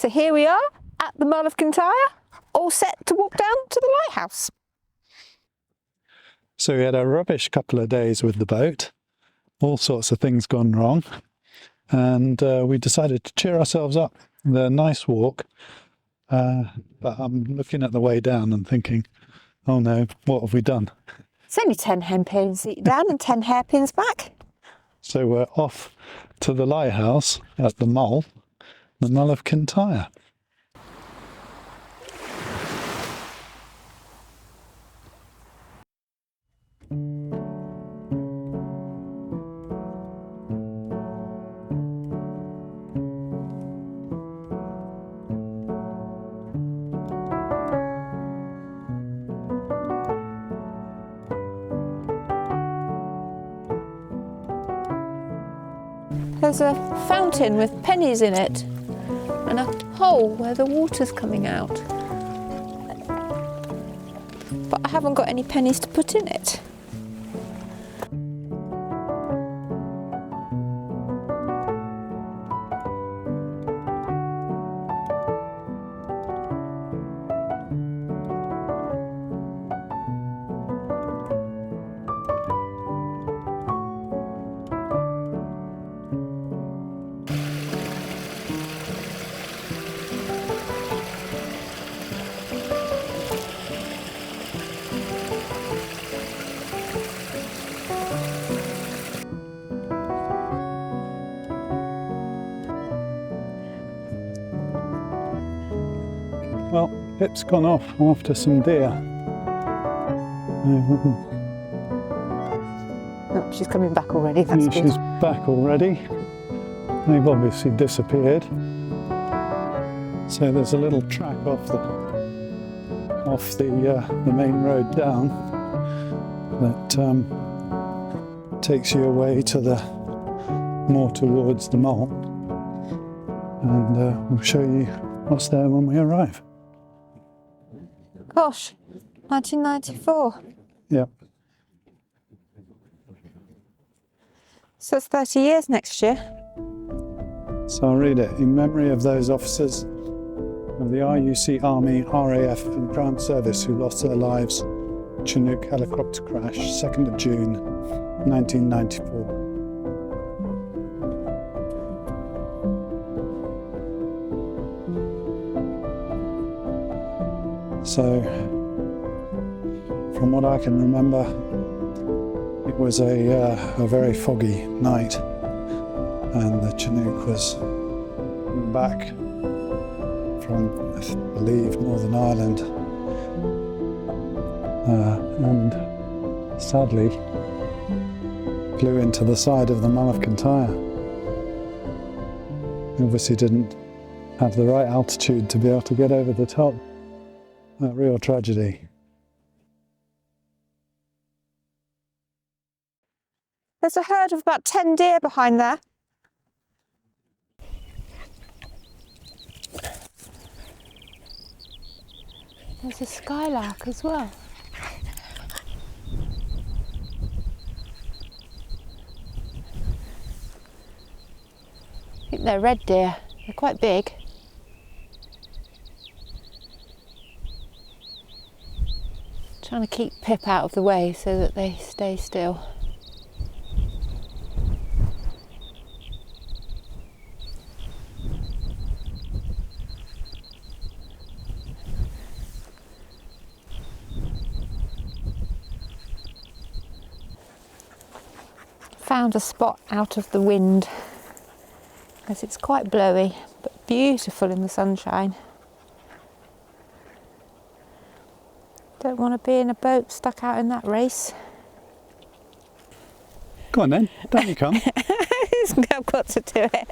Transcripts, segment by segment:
So here we are at the Mull of Kintyre, all set to walk down to the lighthouse. So we had a rubbish couple of days with the boat, all sorts of things gone wrong, and we decided to cheer ourselves up with a nice walk, but I'm looking at the way down and thinking, oh no, what have we done? It's only 10 hairpins down and 10 hairpins back. So we're off to the lighthouse at the Mull of Kintyre. There's a fountain with pennies in it and a hole where the water's coming out. But I haven't got any pennies to put in it. Well, Pip's gone off after some deer. Oh, she's coming back already, that's good. She's back already. They've obviously disappeared. So there's a little track off the main road down that takes you away to more towards the Mull, and we'll show you what's there when we arrive. Gosh, 1994. Yeah. So it's 30 years next year. So I'll read it. In memory of those officers of the RUC Army, RAF and Crown Service who lost their lives in Chinook helicopter crash, 2nd of June 1994. So, from what I can remember, it was a very foggy night, and the Chinook was back from, I believe, Northern Ireland, and sadly flew into the side of the Mull of Kintyre. Obviously didn't have the right altitude to be able to get over the top. A real tragedy. There's a herd of about 10 deer behind there. There's a skylark as well. I think they're red deer. They're quite big. Trying to keep Pip out of the way so that they stay still. Found a spot out of the wind as it's quite blowy but beautiful in the sunshine. Don't want to be in a boat stuck out in that race. Go on then, down you come. I've got to do it.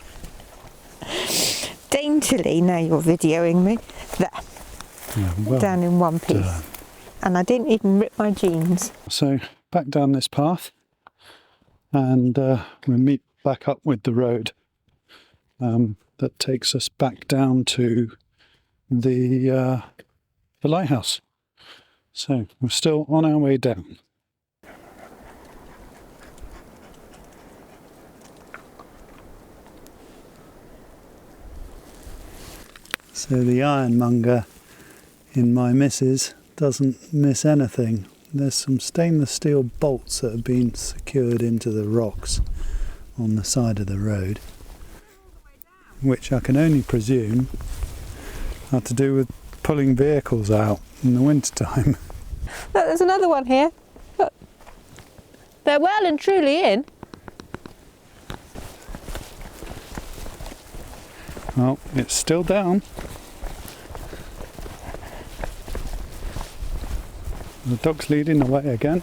Daintily, now you're videoing me. There, Yeah, well down in one piece. done. And I didn't even rip my jeans. So back down this path, and we'll meet back up with the road that takes us back down to the lighthouse. So we're still on our way down. So the ironmonger in my missus doesn't miss anything. There's some stainless steel bolts that have been secured into the rocks on the side of the road, which I can only presume are to do with pulling vehicles out in the winter time. Look, there's another one here. Look. They're well and truly in. Well, it's still down. The dog's leading the way again.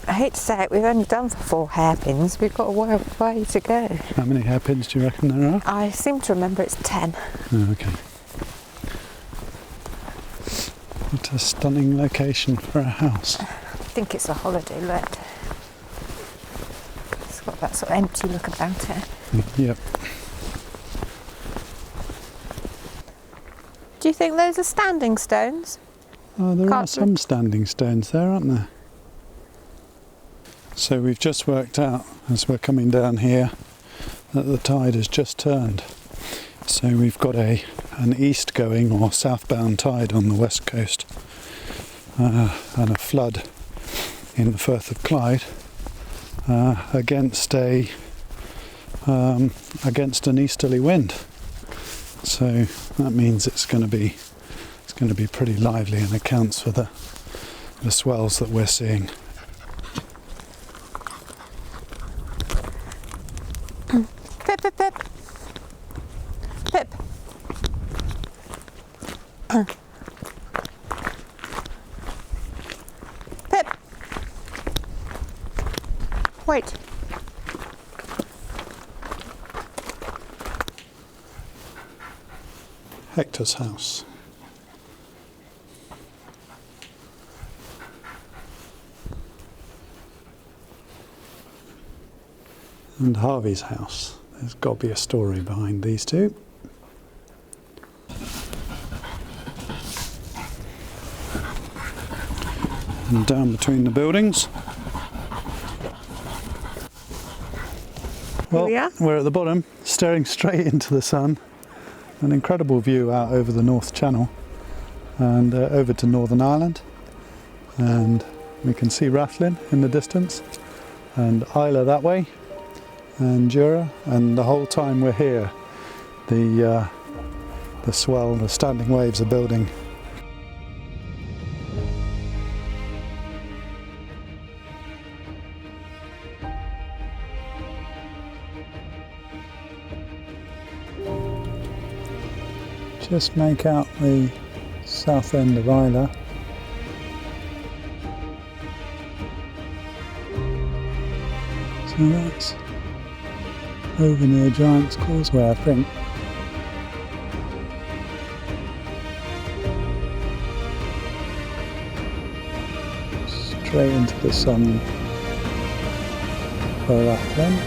I hate to say it, we've only done for 4 hairpins. We've got a way to go. How many hairpins do you reckon there are? I seem to remember it's 10. Oh, okay. What a stunning location for a house. I think it's a holiday let. It's got that sort of empty look about it. Yep. Do you think those are standing stones? Oh, there are Can't some standing stones there, aren't there? So we've just worked out, as we're coming down here, that the tide has just turned. So we've got an east going or southbound tide on the west coast, and a flood in the Firth of Clyde against an easterly wind. So that means it's going to be pretty lively, and accounts for the swells that we're seeing. Pip, pip, pip. Pip. Pip. Wait. Hector's house. And Harvey's house. There's got to be a story behind these two. And down between the buildings. Well, Here we are. we're at the bottom, staring straight into the sun. An incredible view out over the North Channel and over to Northern Ireland. And we can see Rathlin in the distance and Isla that way, and Jura, and the whole time we're here the swell, the standing waves are building. Just make out the south end of Isla. So that's over near Giant's Causeway, I think. Straight into the sun for Rathlin.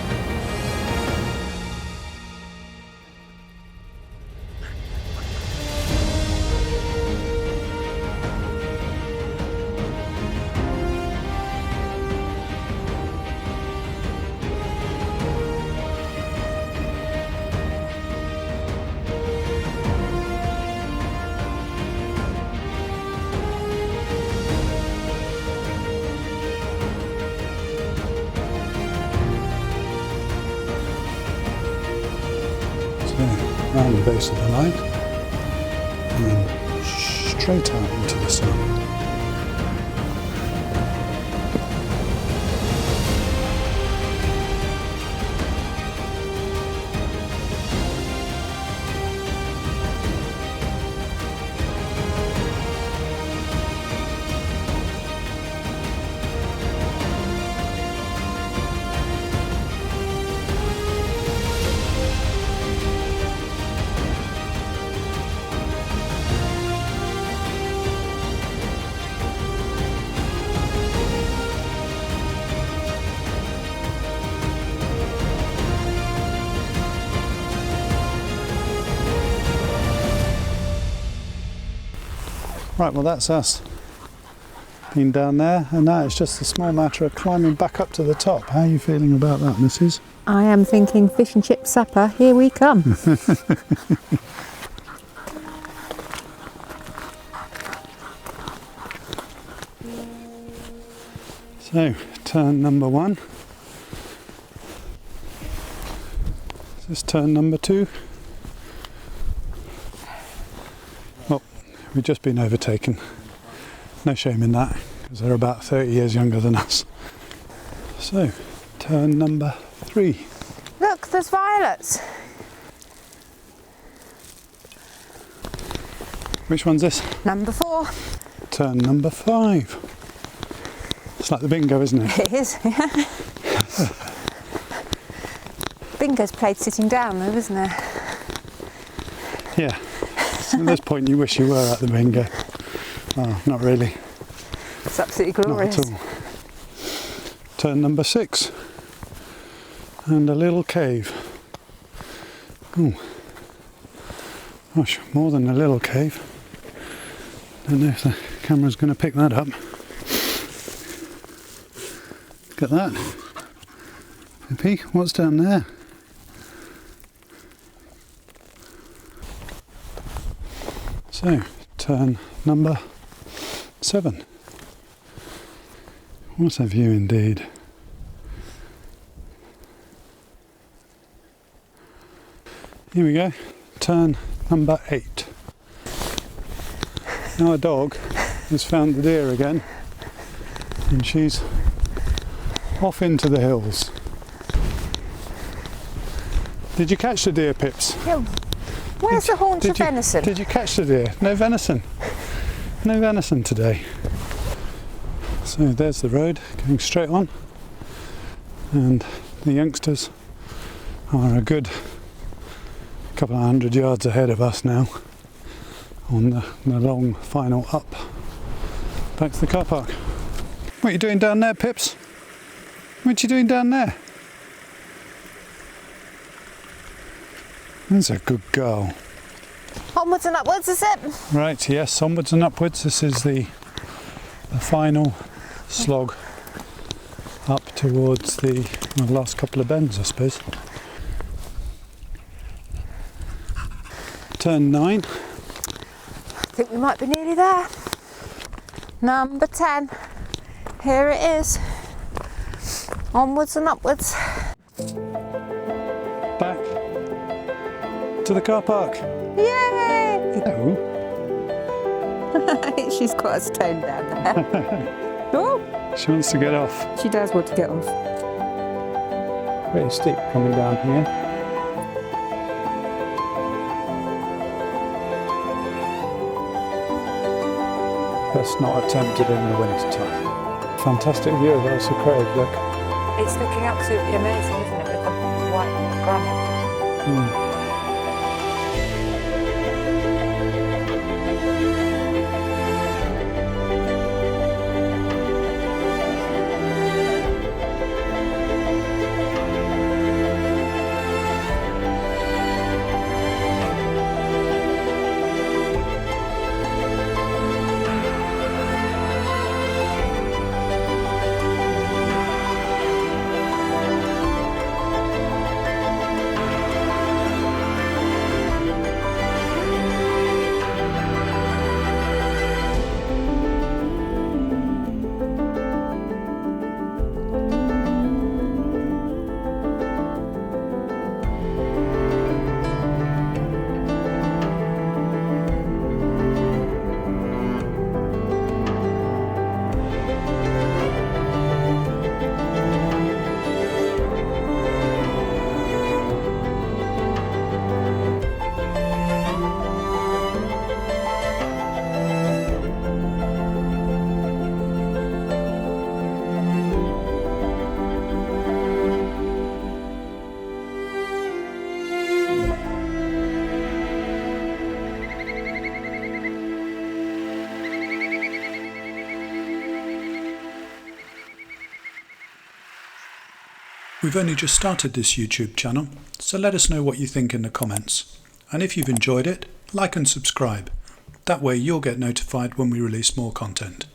Around the base of the light and straight out into the sun. Right, well that's us. Been down there, and now it's just a small matter of climbing back up to the top. How are you feeling about that, Mrs? I am thinking fish and chip supper, here we come. So, turn number 1. Is this turn number 2? Oh, we've just been overtaken. No shame in that, because they're about 30 years younger than us. So, turn number 3. Look, there's violets. Which one's this? Number 4. Turn number 5. It's like the bingo, isn't it? It is, yeah. Bingo's played sitting down though, isn't it? Yeah. So at this point you wish you were at the bingo. Oh, not really. It's absolutely glorious. Not at all. Turn number 6. And a little cave. Oh. Gosh, more than a little cave. Don't know if the camera's going to pick that up. Look at that. Pippi, what's down there? So, turn number 7. What a view indeed. Here we go, turn number 8. Now our dog has found the deer again, and she's off into the hills. Did you catch the deer, Pips? Yeah. Where's the haunch of venison? Did you catch the deer? No venison. No venison today. So there's the road going straight on, and the youngsters are a good couple of 100 yards ahead of us now on the long final up back to the car park. What are you doing down there, Pips? What are you doing down there? That's a good girl. Onwards and upwards, is it? Right, yes, onwards and upwards. This is the final slog up towards the last couple of bends, I suppose. Turn 9. I think we might be nearly there. Number 10. Here it is. Onwards and upwards. Back to the car park. Yay! Oh. She's quite a stone down there. Oh, She wants to get off. she does want to get off. Pretty steep coming down here. Best not attempted in the winter time. Fantastic view of Elsa Craig, look. It's looking absolutely amazing, isn't it, with the white granite? We've only just started this YouTube channel, so let us know what you think in the comments. And if you've enjoyed it, like and subscribe. That way you'll get notified when we release more content.